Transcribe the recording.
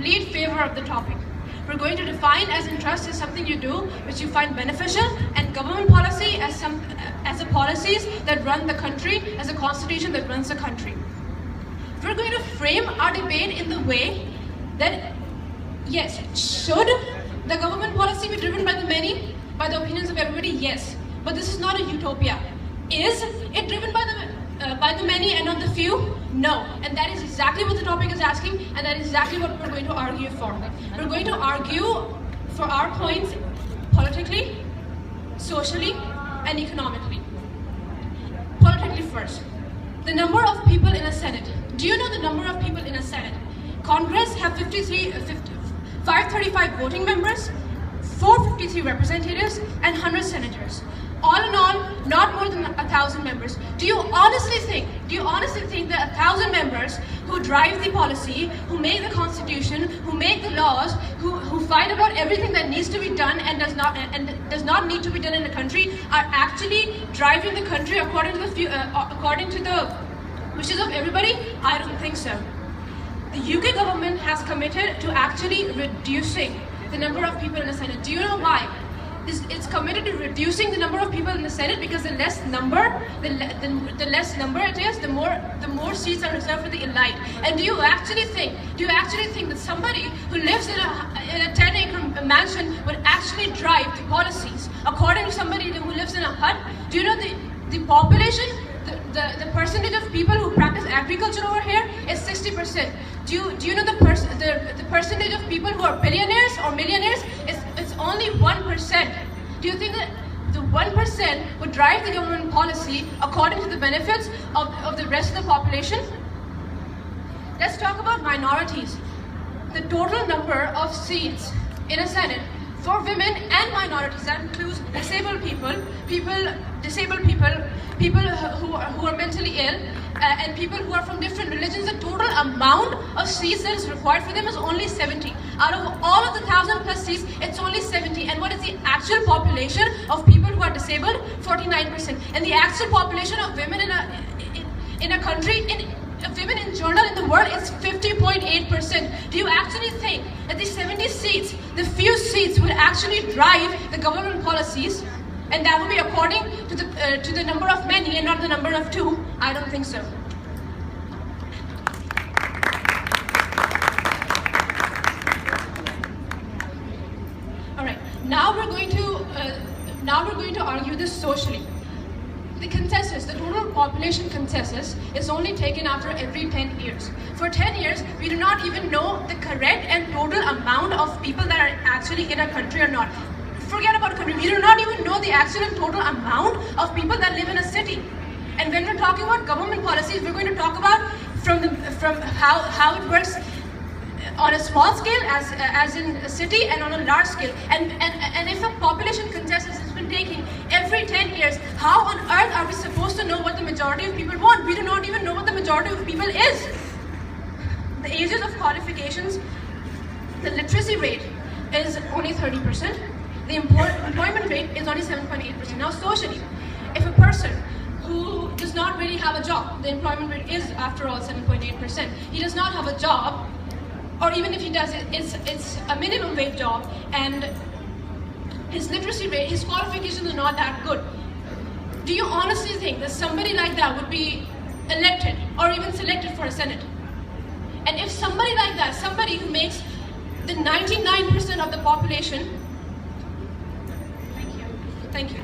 complete favor of the topic. We're going to define as interest as something you do which you find beneficial, and government policy as the policies that run the country, as a constitution that runs the country. We're going to frame our debate in the way that, yes, should the government policy be driven by the many, by the opinions of everybody? Yes. But this is not a utopia. Is it driven by the many and not the few? No. And that is exactly what the topic is asking, and that is exactly what we're going to argue for. We're going to argue for our points politically, socially, and economically. Politically first. The number of people in a Senate. Do you know the number of people in a Senate? Congress have 535 voting members, 453 representatives, and 100 senators. All in all, not more than 1,000 members. Do you honestly think that 1,000 members who drive the policy, who make the constitution, who make the laws, who fight about everything that needs to be done and does not need to be done in the country, are actually driving the country according to the wishes of everybody? I don't think so. The UK government has committed to actually reducing the number of people in the Senate. Do you know why? It's committed to reducing the number of people in the Senate because the less number it is, the more seats are reserved for the elite. And do you actually think that somebody who lives in a 10-acre mansion would actually drive the policies according to somebody who lives in a hut? Do you know the population? The percentage of people who practice agriculture over here is 60%. Do you know the percentage of people who are billionaires or millionaires? It's only 1%. Do you think that the 1% would drive the government policy according to the benefits of the rest of the population? Let's talk about minorities. The total number of seats in a Senate for women and minorities, that includes disabled people who are mentally ill, and people who are from different religions, the total amount of seats that is required for them is only 70. Out of all of the 1,000 plus seats, it's only 70. And what is the actual population of people who are disabled? 49%. And the actual population of women in a country, women in general in the world, is 50.8%. Do you actually think that the 70 seats, the few seats, would actually drive the government policies? And that would be according to the number of many and not the number of two? I don't think so. All right. Now we're going to argue this socially. The consensus, the total population consensus, is only taken after every 10 years. For 10 years, we do not even know the correct and total amount of people that are actually in a country or not. Forget about country. We do not even know the actual and total amount of people that live in a city. And when we're talking about government policies, we're going to talk about from how it works on a small scale, as in a city, and on a large scale. And if a population consensus has been taking every 10 years, how on earth are we supposed to know what the majority of people want? We do not even know what the majority of people is. The ages of qualifications, the literacy rate is only 30%. The employment rate is only 7.8%. Now socially, if a person who does not really have a job, the employment rate is after all 7.8%. He does not have a job, or even if he does it, it's a minimum wage job, and his literacy rate, his qualifications are not that good. Do you honestly think that somebody like that would be elected or even selected for a Senate? And if somebody like that, somebody who makes the 99% of the population, thank you.